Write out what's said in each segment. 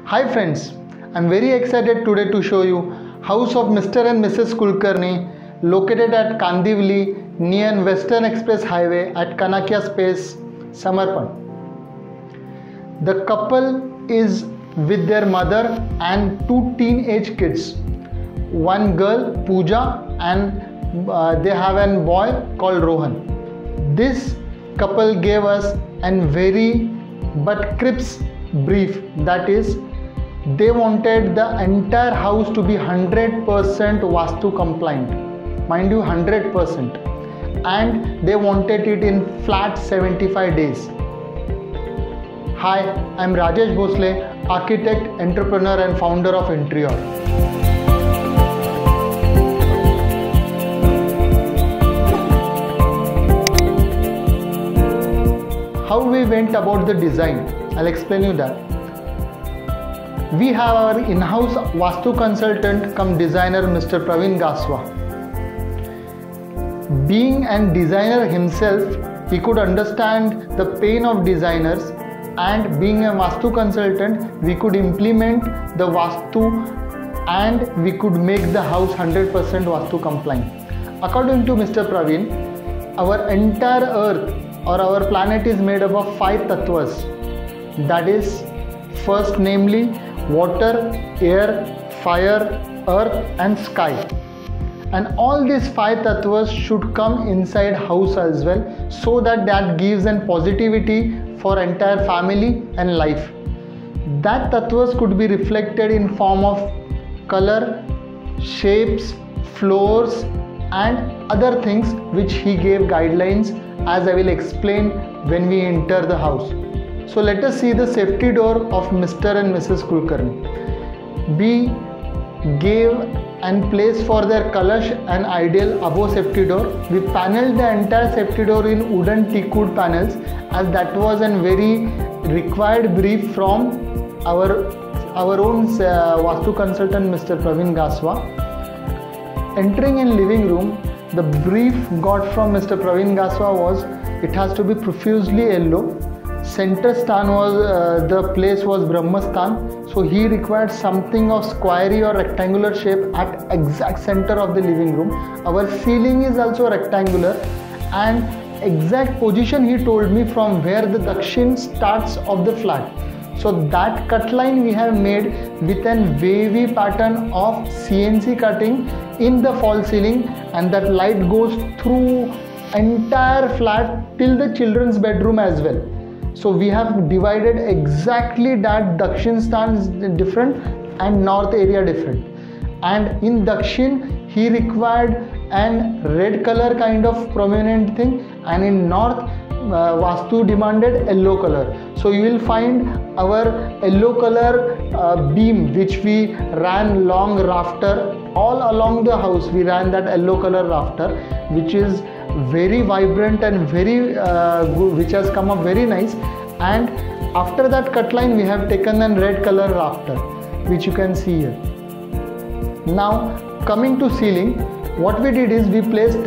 Hi friends, I'm very excited today to show you house of Mr. and Mrs. Kulkarni located at Kandivali near Western Express Highway at Kanakya Space, Samarpan. The couple is with their mother and two teenage kids, one girl Pooja and they have a boy called Rohan. This couple gave us a very but crisp brief, that is they wanted the entire house to be 100% Vastu compliant, mind you 100%, and they wanted it in flat 75 days. Hi, I'm Rajesh Bhosle, architect, entrepreneur and founder of Interior. How we went about the design, I'll explain you that. We have our in-house Vastu consultant come designer Mr. Praveen Gaswa. Being a designer himself, he could understand the pain of designers, and being a Vastu consultant, we could implement the Vastu and we could make the house 100% Vastu compliant. According to Mr. Praveen, our entire earth or our planet is made up of 5 tattvas, that is first namely water, air, fire, earth and sky, and all these 5 tattvas should come inside house as well, so that gives an positivity for entire family and life. That tattvas could be reflected in form of color, shapes, floors and other things which he gave guidelines, as I will explain when we enter the house. So let us see the safety door of Mr. and Mrs. Kulkarni. We gave and place for their Kalash and Ideal above safety door. We paneled the entire safety door in wooden teakwood panels, as that was a very required brief from our own Vastu consultant Mr. Praveen Gaswa. Entering in living room, the brief got from Mr. Praveen Gaswa was it has to be profusely yellow. Center stan was the place was Brahmastan, so he required something of squarey or rectangular shape at exact center of the living room. Our ceiling is also rectangular, and exact position he told me from where the Dakshin starts of the flat. So that cut line we have made with a wavy pattern of CNC cutting in the false ceiling, and that light goes through entire flat till the children's bedroom as well. So we have divided exactly that Dakshin stands different and north area different. And in Dakshin he required an red color kind of prominent thing, and in north Vastu demanded yellow color. So you will find our yellow color beam which we ran long rafter all along the house. We ran that yellow color rafter which is very vibrant and very good, which has come up very nice. And after that cut line we have taken a red color rafter which you can see here. Now coming to ceiling, what we did is we placed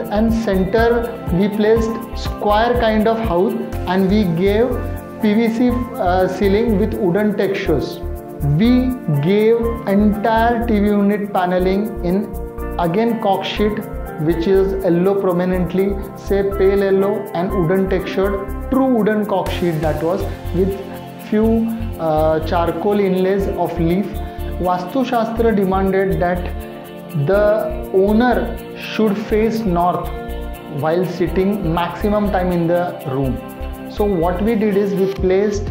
square kind of house, and we gave PVC ceiling with wooden textures. We gave entire TV unit paneling in again cork sheet which is yellow prominently, say pale yellow, and wooden textured, true wooden cork sheet that was, with few charcoal inlays of leaf. Vastu Shastra demanded that the owner should face north while sitting maximum time in the room. So what we did is we placed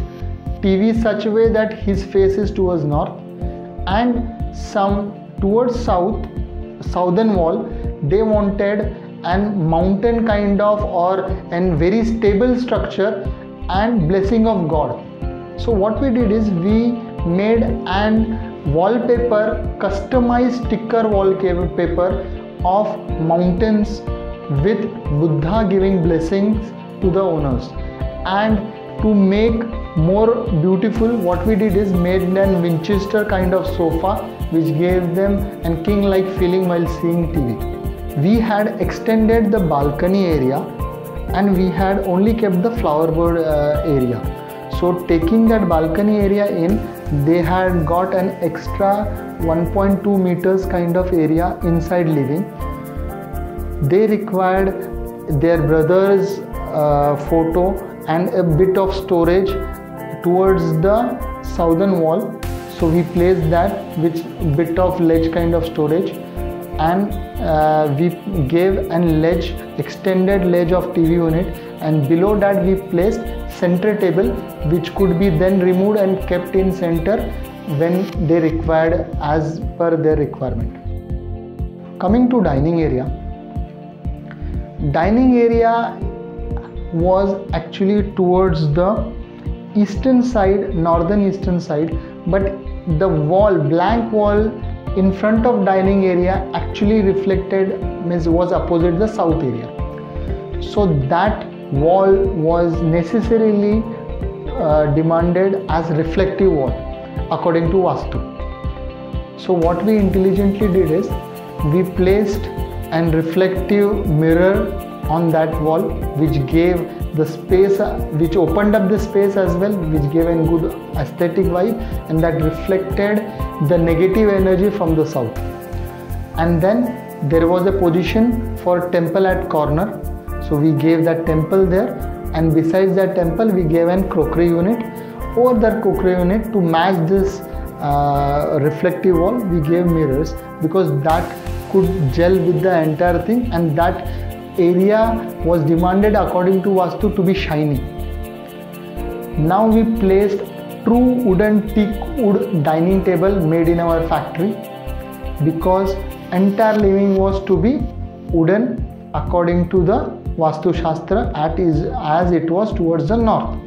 TV such a way that his face is towards north, and some towards southern wall they wanted an mountain kind of or a very stable structure and blessing of God. So what we did is we made an wallpaper, customized sticker wallpaper of mountains with Buddha giving blessings to the owners. And to make more beautiful, what we did is made a Winchester kind of sofa which gave them a king-like feeling while seeing TV. We had extended the balcony area and we had only kept the flower bed area. So taking that balcony area in, they had got an extra 1.2 meters kind of area inside living. They required their brother's photo and a bit of storage towards the southern wall. So we placed that with bit of ledge kind of storage, and we gave an ledge, extended ledge of TV unit, and below that we placed center table, which could be then removed and kept in center when they required as per their requirement. Coming to dining area. Dining area was actually towards the eastern side, northern eastern side, but the wall, blank wall in front of dining area actually reflected, was opposite the south area. So that wall was necessarily demanded as reflective wall according to Vastu. So what we intelligently did is we placed an reflective mirror on that wall, which gave the space, which opened up the space as well, which gave a good aesthetic vibe, and that reflected the negative energy from the south. And then there was a position for temple at corner, so we gave that temple there, and besides that temple we gave an crockery unit. Over that crockery unit, to match this reflective wall, we gave mirrors, because that could gel with the entire thing, and that area was demanded according to Vastu to be shiny. Now we placed true wooden teak wood dining table made in our factory, because entire living was to be wooden according to the Vastu Shastra as it was towards the north.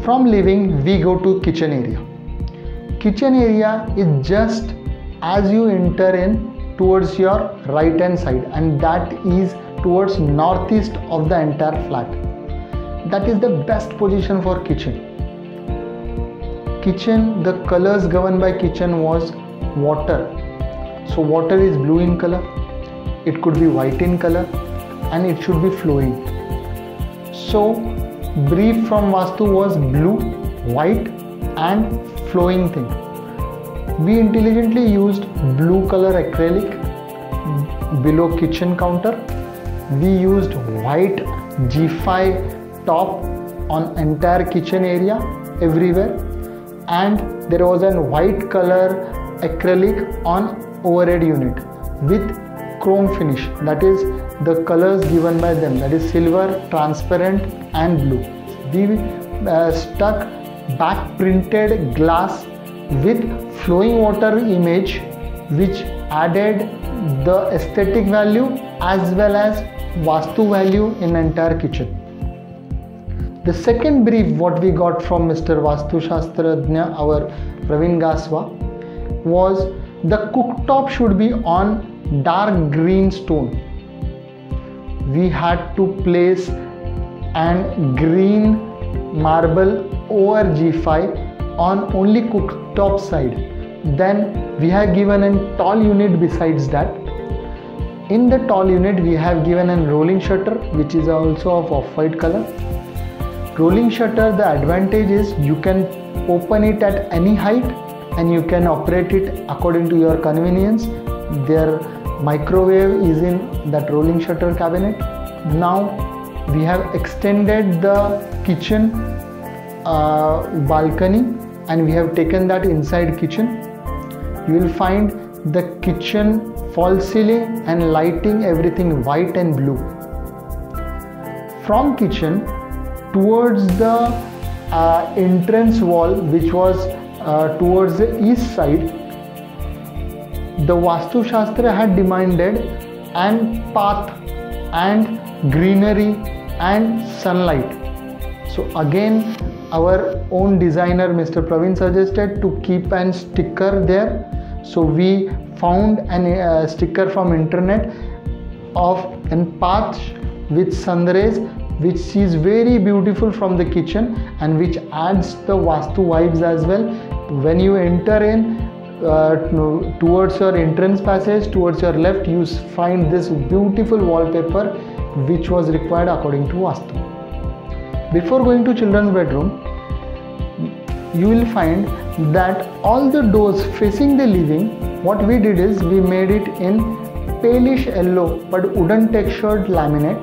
From living we go to kitchen area. Kitchen area is just as you enter in towards your right hand side, and that is towards northeast of the entire flat. That is the best position for kitchen. Kitchen, the colors governed by kitchen was water. So water is blue in color, it could be white in color, and it should be flowing. So brief from Vastu was blue, white and flowing thing. We intelligently used blue color acrylic below kitchen counter. We used white G5 top on entire kitchen area everywhere, and there was a white color acrylic on overhead unit with chrome finish, that is the colors given by them, that is silver, transparent and blue. We stuck back printed glass with flowing water image, which added the aesthetic value as well as Vastu value in entire kitchen. The second brief what we got from Mr. Vastu Shastrajna, our Praveen Gaswa, was the cooktop should be on dark green stone. We had to place an green marble over G5 on only cooktop side. Then we have given a tall unit besides that. In the tall unit we have given a rolling shutter, which is also of off-white color. Rolling shutter, the advantage is you can open it at any height and you can operate it according to your convenience. Their microwave is in that rolling shutter cabinet. Now we have extended the kitchen balcony and we have taken that inside kitchen. You will find the kitchen false ceiling and lighting, everything white and blue. From kitchen towards the entrance wall, which was towards the east side, the Vastu Shastra had demanded an path and greenery and sunlight. So again our own designer Mr. Praveen suggested to keep an sticker there. So we found a sticker from internet of a path with sun rays, which is very beautiful from the kitchen and which adds the Vastu vibes as well. When you enter in towards your entrance passage, towards your left, you find this beautiful wallpaper which was required according to Vastu. Before going to children's bedroom, you will find that all the doors facing the living, what we did is we made it in palish yellow but wooden textured laminate,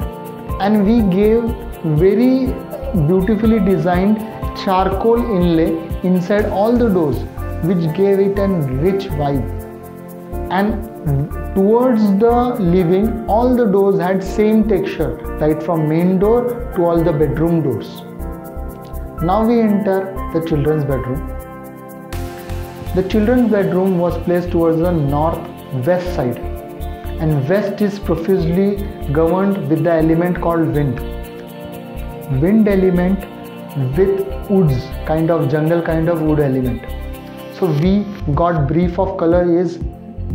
and we gave very beautifully designed charcoal inlay inside all the doors, which gave it a rich vibe. And towards the living, all the doors had same texture, right from main door to all the bedroom doors. Now we enter the children's bedroom. The children's bedroom was placed towards the northwest side, and west is profusely governed with the element called wind. Wind element with woods, kind of jungle kind of wood element. So we got brief of color is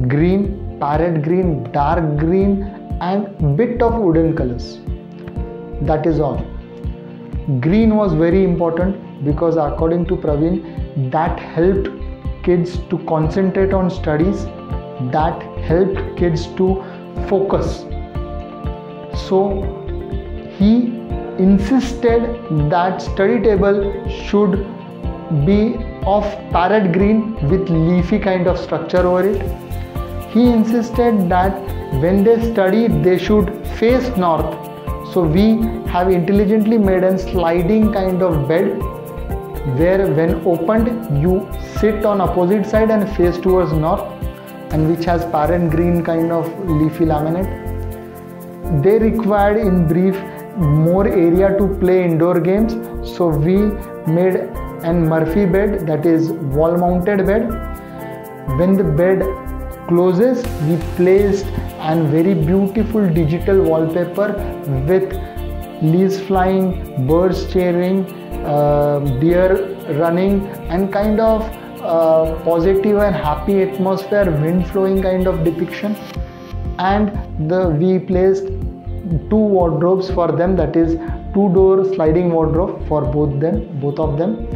green, parrot green, dark green and bit of wooden colors. That is all. Green was very important because according to Praveen, that helped kids to concentrate on studies, that helped kids to focus. So he insisted that study table should be of parrot green with leafy kind of structure over it. He insisted that when they study they should face north. So we have intelligently made a sliding kind of bed where when opened you sit on opposite side and face towards north, and which has parrot green kind of leafy laminate. They required in brief more area to play indoor games, so we made an Murphy bed, that is wall mounted bed. When the bed closes, we placed a very beautiful digital wallpaper with leaves flying, birds chirping, deer running and kind of positive and happy atmosphere, wind flowing kind of depiction. And we placed 2 wardrobes for them, that is 2-door sliding wardrobe for both of them.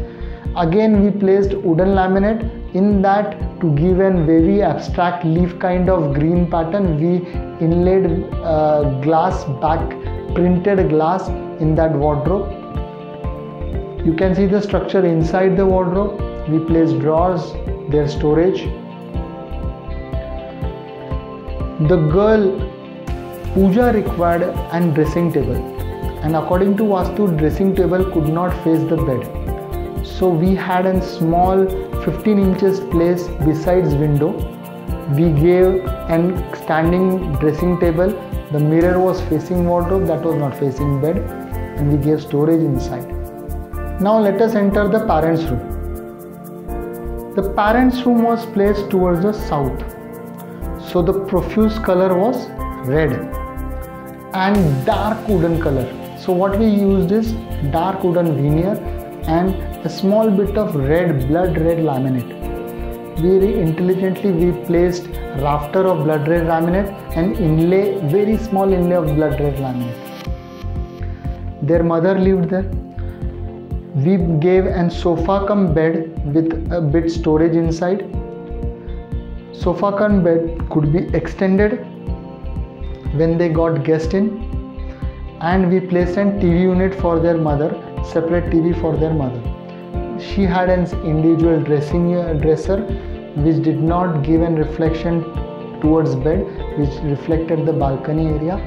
Again we placed wooden laminate in that to give a very abstract leaf kind of green pattern. We inlaid glass back, printed glass in that wardrobe. You can see the structure inside the wardrobe. We placed drawers, their storage. The girl Pooja required a dressing table, and according to Vastu, dressing table could not face the bed. So we had a small 15 inches place besides window. We gave a standing dressing table. The mirror was facing wardrobe, that was not facing bed, and we gave storage inside. Now let us enter the parents' room. The parents' room was placed towards the south. So the profuse color was red and dark wooden color. So what we used is dark wooden veneer and a small bit of blood red laminate. Very intelligently we placed rafter of blood red laminate and inlay, very small inlay of blood red laminate. Their mother lived there. We gave a sofa cum bed with a bit storage inside. Sofa cum bed could be extended when they got guest in, and we placed a TV unit for their mother, separate TV for their mother. She had an individual dresser which did not give a reflection towards bed, which reflected the balcony area.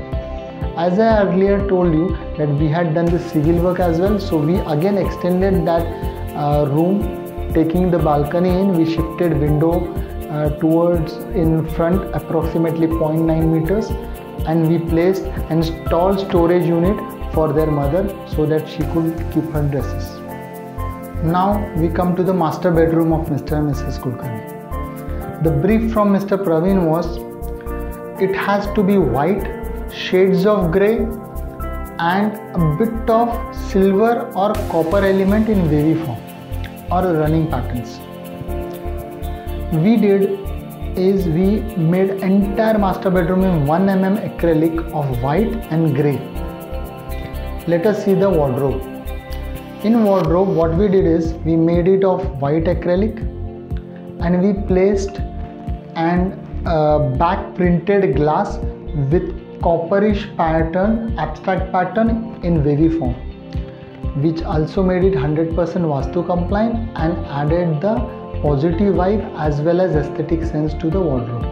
As I earlier told you that we had done the civil work as well, so we again extended that room, taking the balcony in. We shifted window towards in front approximately 0.9 meters, and we placed a tall storage unit for their mother so that she could keep her dresses. Now we come to the master bedroom of Mr. and Mrs. Kulkarni. The brief from Mr. Praveen was, it has to be white, shades of grey and a bit of silver or copper element in wavy form or running patterns. We did is we made entire master bedroom in 1 mm acrylic of white and grey. Let us see the wardrobe. In wardrobe, what we did is we made it of white acrylic and we placed an back printed glass with copperish pattern, abstract pattern in wavy form. which also made it 100% Vastu compliant and added the positive vibe as well as aesthetic sense to the wardrobe.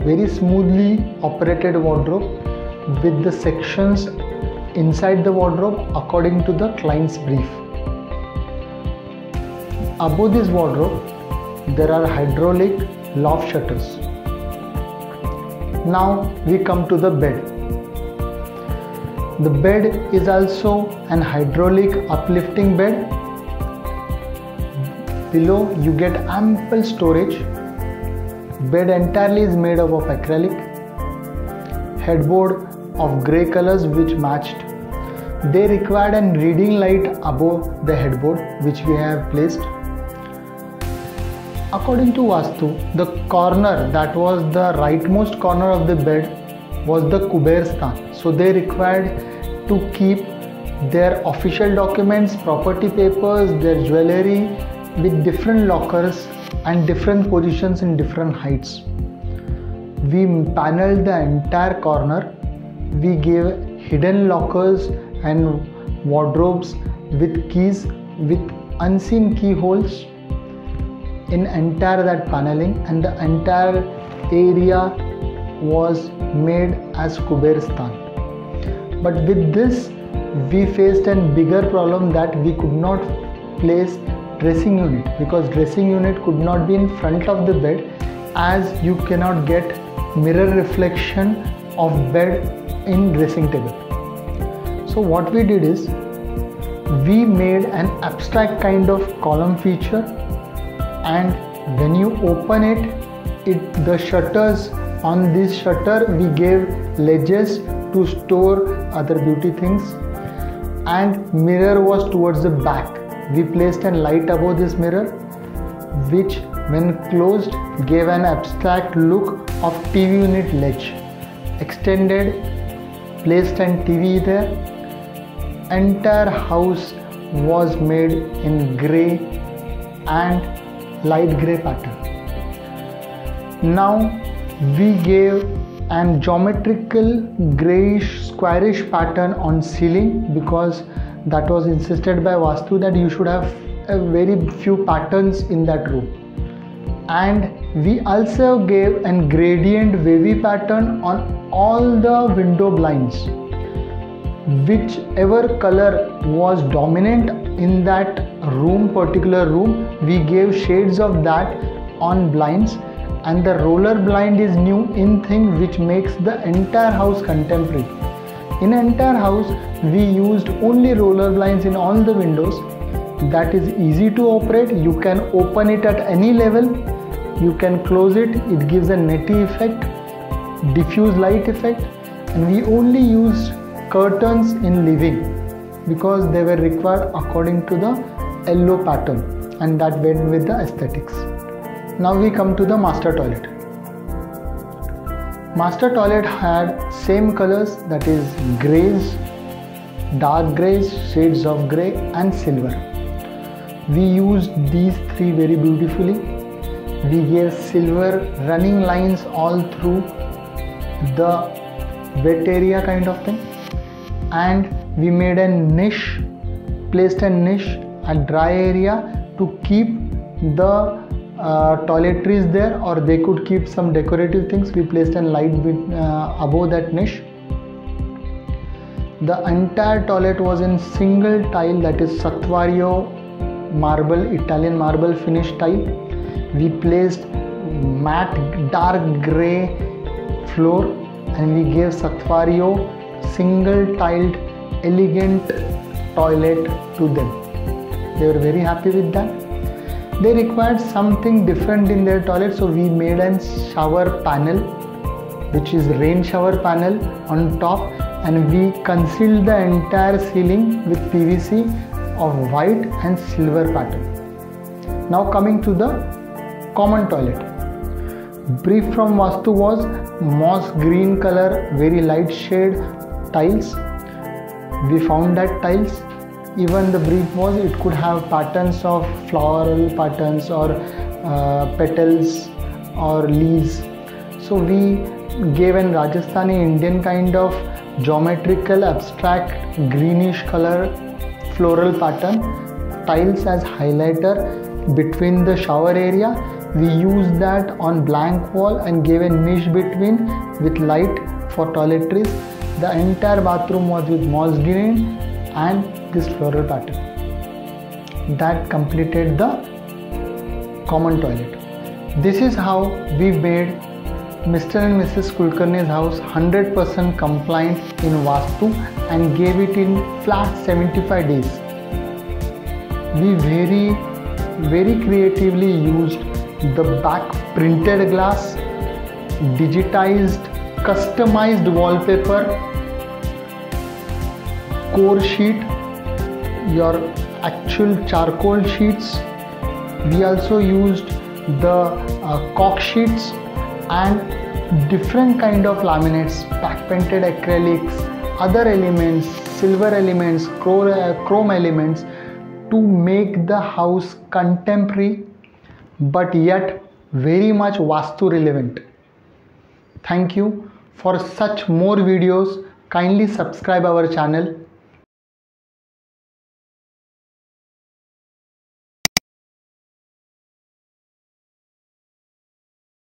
Very smoothly operated wardrobe with the sections inside the wardrobe according to the client's brief. Above this wardrobe, there are hydraulic loft shutters. Now we come to the bed. The bed is also an hydraulic uplifting bed. Below you get ample storage. Bed entirely is made up of acrylic. Headboard of grey colors which matched. They required a reading light above the headboard which we have placed. According to Vastu, the corner that was the rightmost corner of the bed was the Kuber Sthan. So they required to keep their official documents, property papers, their jewelry with different lockers and different positions in different heights. We paneled the entire corner. We gave hidden lockers and wardrobes with keys with unseen keyholes in entire that paneling, and the entire area was made as Kuber Sthan. But with this we faced a bigger problem that we could not place dressing unit, because dressing unit could not be in front of the bed as you cannot get mirror reflection of bed in dressing table. So what we did is we made an abstract kind of column feature, and when you open it, the shutters on this shutter we gave ledges to store other beauty things, and mirror was towards the back. We placed a light above this mirror which when closed gave an abstract look of TV unit ledge. Extended, placed an TV there. Entire house was made in grey and light grey pattern. Now we gave an geometrical greyish squarish pattern on ceiling, because that was insisted by Vastu that you should have a very few patterns in that room. And we also gave a gradient wavy pattern on all the window blinds. Whichever color was dominant in that room, particular room, we gave shades of that on blinds, and the roller blind is new in thing which makes the entire house contemporary. In entire house we used only roller blinds in all the windows. That is easy to operate. You can open it at any level, you can close it. It gives a netty effect, diffuse light effect. And we only used curtains in living because they were required according to the yellow pattern, and that went with the aesthetics. Now we come to the master toilet. Master toilet had same colors, that is greys, dark greys, shades of grey and silver. We used these three very beautifully. We gave silver running lines all through the wet area kind of thing, and we made a niche, placed a niche at dry area to keep the toiletries there, or they could keep some decorative things. We placed a light above that niche. The entire toilet was in single tile, that is Satvario marble, Italian marble finish tile. We placed matte dark grey floor, and we gave Satvario single tiled elegant toilet to them. They were very happy with that. They required something different in their toilet, so we made a shower panel, which is rain shower panel on top, and we concealed the entire ceiling with PVC of white and silver pattern. Now coming to the common toilet. Brief from Vastu was moss green color, very light shade tiles. We found that tiles. Even the brief was it could have patterns of floral patterns or petals or leaves. So we gave an Rajasthani Indian kind of geometrical abstract greenish color floral pattern, tiles as highlighter between the shower area. We used that on blank wall and gave a niche between with light for toiletries. The entire bathroom was with moss green and this floral pattern. That completed the common toilet. This is how we made Mr. and Mrs. Kulkarni's house 100% compliant in Vastu and gave it in flat 75 days. We very creatively used the back printed glass, digitized, customized wallpaper, core sheet, your actual charcoal sheets. We also used the caulk sheets and different kind of laminates, back painted acrylics, other elements, silver elements, chrome elements to make the house contemporary but yet very much Vastu relevant. Thank you. For such more videos, kindly subscribe our channel.